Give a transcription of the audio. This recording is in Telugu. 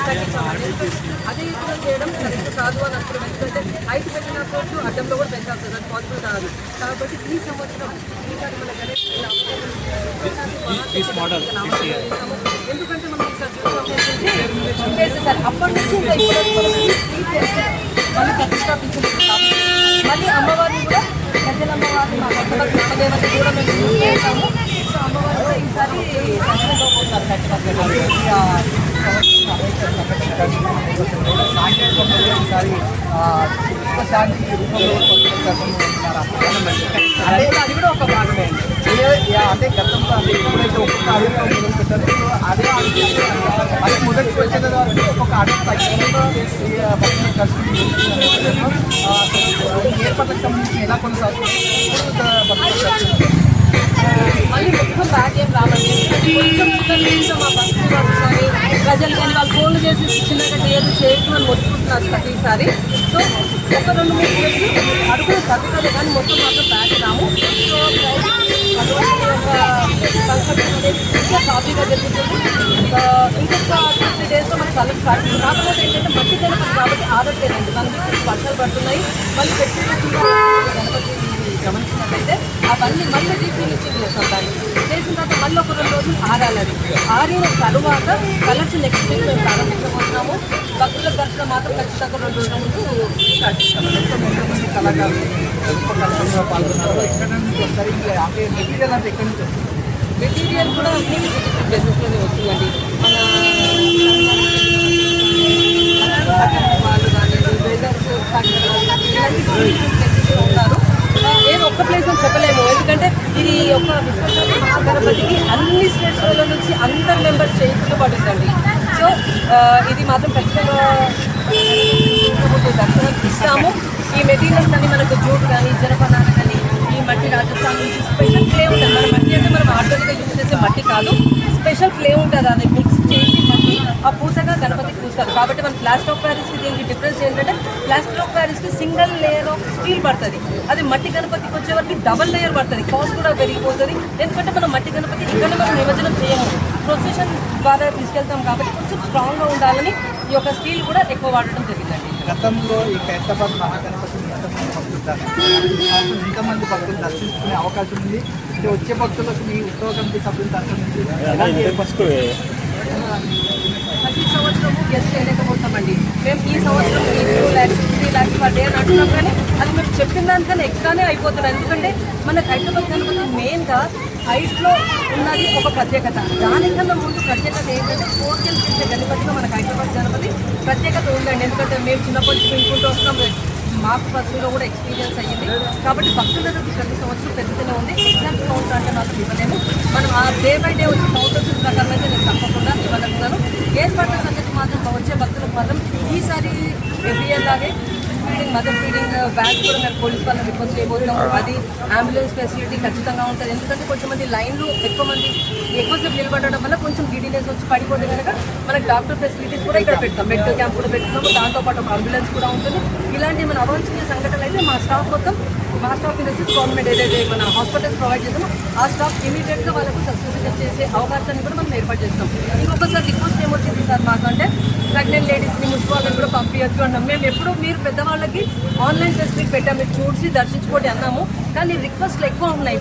తగ్గించామండి. అదే విధంగా చేయడం కరెక్ట్ కాదు అని అనుకున్నాం. ఎందుకంటే హైట్ పెరిగిన కోర్టు అడ్డంలో కూడా పెంచాల్సి అది పాసిబుల్ కాదు. కాబట్టి ఈ సంవత్సరం ఈసారి మన గణేష్ ఎందుకంటే మనం ఈసారి చూసాం అప్పటి నుంచి ఇంకా ఇప్పుడు మళ్ళీ ప్రతిష్టాపించుకుంటాము. మళ్ళీ అమ్మవారిని కూడా పెద్దల అమ్మవారిని మా కొత్త గ్రామదేవత కూడా మేము యూజ్ చేస్తాము. సో అమ్మవారు కూడా ఈసారి అది కూడా ఒక భాగమే అంటే గతంలో అంటే ఎప్పుడైతే ఒక్కొక్క అడుగులో మొదలు పెట్టారో అదే అదే మొదటి వచ్చేది ఒక్కొక్క అడుగు ఏర్పాట్లకు సంబంధించి ఎలా కొనసాగుతుంది మళ్ళీ మొత్తం బ్యాక్ ఏం రావండి. కొంచెం మా బస్సు కానీ ప్రజలు కానీ వాళ్ళు ఫోన్లు చేసి చిన్నగా చేయొచ్చు అని మొత్తుకుంటున్నారు ప్రతిసారి. సో ఒక 2-3 ఇయర్స్ అడుగులు తగ్గుతుంది కానీ మొత్తం మాత్రం బ్యాక్ రాము. సో అటువంటి ఒక కన్స్ట్రక్షన్ అనేది ఇంకా సాఫీగా జరుగుతుంది. ఇంకొక 2-3 డేస్లో మనకి కలర్ స్టార్ట్. కాకపోతే ఏంటంటే మట్టి గణపతి కాబట్టి ఆదట్లేదండి. మనకి వర్షాలు పడుతున్నాయి. మళ్ళీ గణపతి గమనించినట్లయితే అవన్నీ మళ్ళీ రీఫినిషింగ్ చేస్తాం. దాన్ని చేసిన తర్వాత మళ్ళీ ఒక 2 రోజులు ఆరాలని ఆరిన తరువాత కలర్స్ నెక్స్ట్ వీక్ మేము ప్రారంభించబోతున్నాము. భక్తుల దర్శనం మాత్రం ఖచ్చితంగా 2 రోజుల ముందు స్టార్ట్ చేస్తాము. కళాకారులు పాల్గొన్నారు. ఎక్కడ నుంచి వస్తారు అంటే మెటీరియల్ అంటే ఎక్కడి నుంచి వస్తుంది? మెటీరియల్ కూడా బిజినెస్లోనే వస్తుందండి. మన వాళ్ళు కానీ వెదర్స్ ఉన్నారు. ఏదో ఒక్క ప్లేస్ అని చెప్పలేము. ఎందుకంటే ఇది ఒక విశ్వకర్మ మహాగణపతికి అన్ని స్టేట్స్ల నుంచి అందరు మెంబర్స్ చేతులు పడుతుంది. సో ఇది మాత్రం ఖచ్చితంగా దర్శనం ఇస్తాము. ఈ మెటీరియల్స్ అన్ని మనకు జూట్ కానీ జనపనార కానీ ఈ మట్టి రాజస్థాన్ నుంచి స్పెషల్ ఫ్లే ఉంటుంది. మన మట్టి అంటే మనం ఆర్గానిక్గా యూజ్ చేసే మట్టి కాదు, స్పెషల్ ఫ్లే ఉంటుంది. అది మిక్స్ చేసి మట్టి ఆ పూతగా గణపతికి పూస్తారు. కాబట్టి మన ప్లాస్టర్ ఆఫ్ ప్యారిస్కి దీనికి డిఫరెన్స్ ఏంటంటే ప్లాస్టర్ ఆఫ్ ప్యారిస్కి సింగిల్ లేయర్ ఆఫ్ స్టీల్ పడుతుంది. అది మట్టి గణపతికి వచ్చేవరకు డబల్ లేయర్ పడుతుంది. కాస్ట్ కూడా పెరిగిపోతుంది. ఎందుకంటే మనం మట్టి గణపతి ఇక్కడ మనం నిమజ్జనం చేయము, ప్రొసెషన్ ద్వారా తీసుకెళ్తాం. కాబట్టి కొంచెం స్ట్రాంగ్గా ఉండాలని ఈ యొక్క స్టీల్ కూడా ఎక్కువ వాడటం జరిగిందండి. గతంలో ఈ ఖైరతాబాద్ మహాగణపతిని ఇంతమంది భక్తులు దర్శించుకునే అవకాశం ఉంది. అంటే వచ్చే భక్తులకు మీ ఉత్సవ కమిటీ సభ్యుల తరఫు నుంచి ప్రతి సంవత్సరము గెస్ట్ చేయలేకపోతామండి. మేము ఈ సంవత్సరం 2 lakhs 3 lakhs per day అని అంటున్నాం. కానీ అది మేము చెప్పిన దానికన్నా ఎక్స్ట్రానే అయిపోతున్నాం. ఎందుకంటే మన హైదరాబాద్ గణపతి మెయిన్గా హైట్లో ఉన్నది ఒక ప్రత్యేకత. దానికన్నా ముందు ప్రత్యేకత ఏంటంటే 4 కిలోమీటర్ల గణపతిలో మనకు హైదరాబాద్ గణపతి ప్రత్యేకత ఉందండి. ఎందుకంటే మేము చిన్నప్పటి నుంచి వినుకుంటూ వస్తున్నాం. మాకు బస్సులో కూడా ఎక్స్పీరియన్స్ అయ్యింది. కాబట్టి భక్తులతో ప్రతి సంవత్సరం పెరుగుతూనే ఉంది. ఎగ్జామ్స్ కౌంటర్ అంటే మాకు ఇవ్వలేము. మనం ఆ డే బై డే వచ్చి కౌంటర్స్ ప్రకారం అయితే నేను తప్పకుండా ఇవ్వగలుగుతాను. ఏర్పాట్ల సంగతి మాత్రం వచ్చే భక్తులకు మాత్రం ఈసారి ఎవ్రీ ఇయర్ లాగే ఫీడింగ్ మదర్ ఫీడింగ్ బ్యాగ్స్ కూడా మేము పోలీస్ వాళ్ళని రిక్వెస్ట్ చేయబోతున్నాము. అది అంబులెన్స్ ఫెసిలిటీ ఖచ్చితంగా ఉంటుంది. ఎందుకంటే కొంచెంమంది లైన్లు ఎక్కువసేపు నిలబడడం వల్ల కొంచెం గిడినెస్ వచ్చి పడిపోతే కనుక మనకు డాక్టర్ ఫెసిలిటీస్ కూడా ఇక్కడ పెడతాం. మెడికల్ క్యాంప్ కూడా పెట్టుకున్నాము. దాంతోపాటు ఒక అంబులెన్స్ కూడా ఉంటుంది. ఇలాంటి మన అవాంఛనీయ సంఘటనలు అయితే మా స్టాఫ్ మొత్తం మా స్టాఫ్ ఇండస్ట్రీస్ గవర్నమెంట్ ఏదైతే మన హాస్పిటల్స్ ప్రొవైడ్ చేస్తామో ఆ స్టాఫ్ ఇమీడియట్గా వాళ్ళకు సబ్సిడీ చేసే అవకాశాన్ని కూడా మనం ఏర్పాటు చేస్తాం. ఇంకొకసారి రిక్వెస్ట్ ఏమొచ్చింది సార్ మాకు అంటే ప్రెగ్నెంట్ లేడీస్ని మున్సిపాలిటీని కూడా పంపించచ్చు అన్నాం. మేము ఎప్పుడు మీరు పెద్దవాళ్ళకి ఆన్లైన్ ఫెసిలిటీ పెట్టాం, మీరు చూసి దర్శించుకోండి అన్నాము. కానీ రిక్వెస్ట్లు ఎక్కువ ఉన్నాయి.